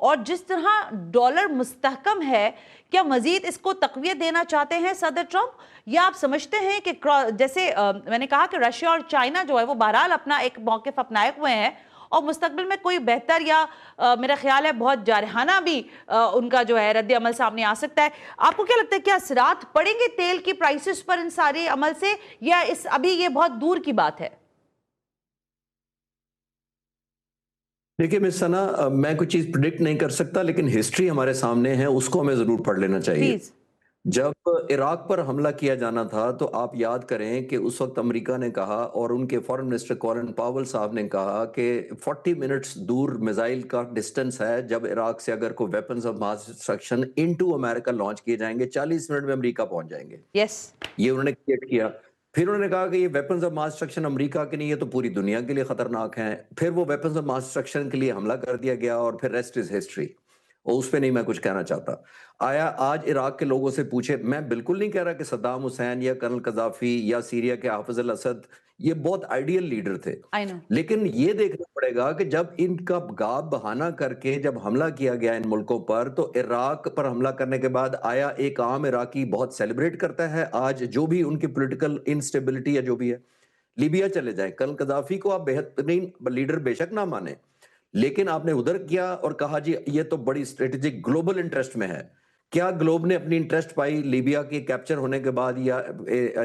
और जिस तरह डॉलर मुस्तहकम है, क्या मजीद इसको तकवीत देना चाहते हैं सदर ट्रंप, या आप समझते हैं कि जैसे मैंने कहा कि रशिया और चाइना जो है वो बहरहाल अपना एक मौक़िफ़ अपनाए हुए हैं और मुस्तकबिल में कोई बेहतर या मेरा ख्याल है बहुत जारहाना भी उनका जो है रद्द अमल सामने आ सकता है। आपको क्या लगता है, क्या असरात पड़ेंगे तेल की प्राइसेस पर इन सारे अमल से, या इस अभी ये बहुत दूर की बात है? देखिए मिस सना, मैं कोई चीज़ प्रिडिक्ट नहीं कर सकता, लेकिन हिस्ट्री हमारे सामने है, उसको हमें ज़रूर पढ़ लेना चाहिए। प्लीज। जब इराक पर हमला किया जाना था, तो आप याद करें कि उस वक़्त अमेरिका ने कहा और उनके फ़ॉरेन मिनिस्टर कॉलिन पावेल साहब ने कहा कि 40 मिनट्स दूर मिसाइल का डिस्टेंस है, जब इराक से अगर कोई weapons of mass destruction into America launch किए जाएँगे, 40 मिनट में अमेरिका पहुँच जाएँगे। यस। ये उन्होंने क्रिएट किया। फिर उन्होंने कहा कि ये weapons of mass destruction America के नहीं, ये तो पूरी दुनिया के लिए खतरनाक हैं। फिर वो वेपन्स ऑफ मास डिस्ट्रक्शन के लिए हमला कर दिया गया और फिर रेस्ट इज़ हिस्ट्री। और उस पे नहीं मैं कुछ कहना चाहता। आया आज इराक के लोगों से पूछे, मैं बिल्कुल नहीं कह रहा कि सद्दाम हुसैन या कर्नल कज़ाफ़ी या सीरिया के हाफ़िज़ अल असद ये बहुत आइडियल लीडर थे। I know. लेकिन ये देखना पड़ेगा कि जब इनका गाब बहाना करके जब हमला किया गया इन मुल्कों पर, तो इराक पर हमला करने के बाद आया एक आम इराकी बहुत सेलिब्रेट करता है आज जो भी उनकी पॉलिटिकल इंस्टेबिलिटी या जो भी है। लीबिया चले जाएँ, कर्नल कज़ाफ़ी को आप बेहतरीन लीडर बेशक ना मानें, लेकिन आपने उधर किया और कहा जी ये तो बड़ी स्ट्रेटेजिक ग्लोबल इंटरेस्ट में है। क्या ग्लोब ने अपनी इंटरेस्ट पाई लीबिया के कैप्चर होने के बाद या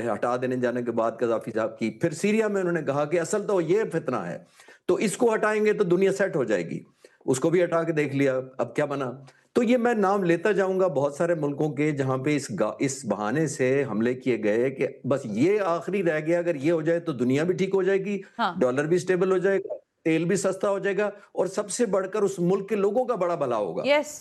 हटा देने जाने के बाद कज़ाफ़ी साहब की? फिर सीरिया में उन्होंने कहा कि असल तो ये फितना है, तो इसको हटाएँगे तो दुनिया सेट हो जाएगी। उसको भी हटा के देख लिया, अब क्या बना? तो ये मैं नाम लेता जाऊँगा बहुत सारे मुल्कों के जहाँ पे इस बहाने से हमले किए गए कि बस ये आखिरी रह गया, अगर ये हो जाए तो दुनिया भी ठीक हो जाएगी, हाँ। डॉलर भी स्टेबल हो जाएगा, तेल भी सस्ता हो जाएगा और सबसे बढ़कर उस मुल्क के लोगों का बड़ा भला होगा। यस।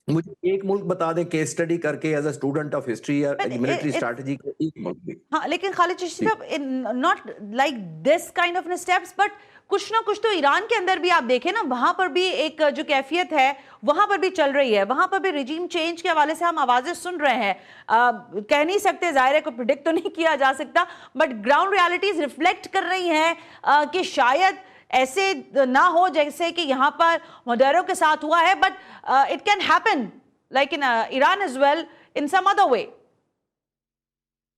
मुझे एक मुल्क बता दें केस स्टडी करके as a student of history या बट मिलिट्री इट्स, स्ट्रैटेजी का एक मुल्क भी। हाँ, लेकिन खालिद चिश्ती जी। साहब, not like this kind of steps, but कुछ ना कुछ तो ईरान के अंदर भी आप देखें ना, वहां पर भी एक जो कैफियत है वहां पर भी चल रही है, वहां पर भी रिजीम चेंज के हवाले से हम आवाजें सुन रहे हैं। कह नहीं सकते, जाहिर है, को प्रिडिक्ट तो नहीं किया जा सकता, बट ग्राउंड रियलिटीज रिफ्लेक्ट कर रही हैं कि शायद ऐसे ना हो जैसे कि यहाँ पर मडरो के साथ हुआ है, but it can happen like in Iran as well in some other way.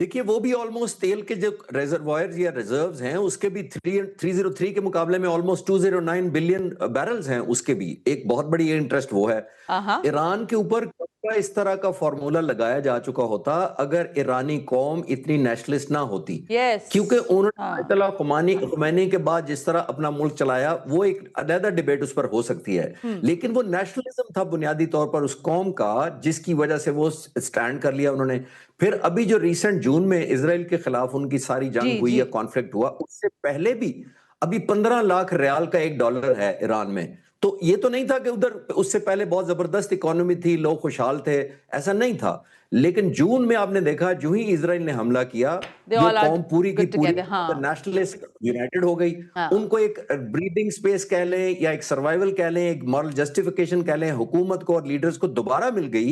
देखिए वो भी ऑलमोस्ट तेल के जो रिजर्वायर्स या रिजर्व्स हैं उसके भी 303 के मुकाबले में ऑलमोस्ट 209 बिलियन बैरल्स हैं, उसके भी एक बहुत बड़ी इंटरेस्ट वो है। हाँ। ईरान के ऊपर कब का इस तरह का फॉर्मूला लगाया जा चुका होता अगर ईरानी कौम इतनी नेशनलिस्ट ना होती, यस। क्योंकि उन्होंने हाँ। आयतुल्लाह खुमैनी के बाद जिस तरह अपना मुल्क चलाया वो एक अलग डिबेट उस पर हो सकती है, लेकिन वो नेशनलिज्म था बुनियादी तौर पर उस कौम का जिसकी वजह से वो स्टैंड कर लिया उन्होंने। फिर अभी जो रिसेंट जून में इजराइल के खिलाफ उनकी सारी जी जंग हुई जी। या कॉन्फ्लिक्ट हुआ, उससे पहले भी अभी 15 लाख रियाल का एक डॉलर है ईरान में। तो ये तो नहीं था कि उधर उससे पहले बहुत जबरदस्त इकोनॉमी थी, लोग खुशहाल थे, ऐसा नहीं था। लेकिन जून में आपने देखा जो ही इजराइल ने हमला किया, दे वो ऑल आर कौम पूरी की गुड पूरी टुगेदर। हाँ। नेशनलिस्ट यूनाइटेड हो गई। हाँ। उनको एक ब्रीदिंग स्पेस कह लें या एक सर्वाइवल कह लें, एक मॉरल जस्टिफिकेशन कह लें, हुकूमत को और लीडर्स को दोबारा मिल गई।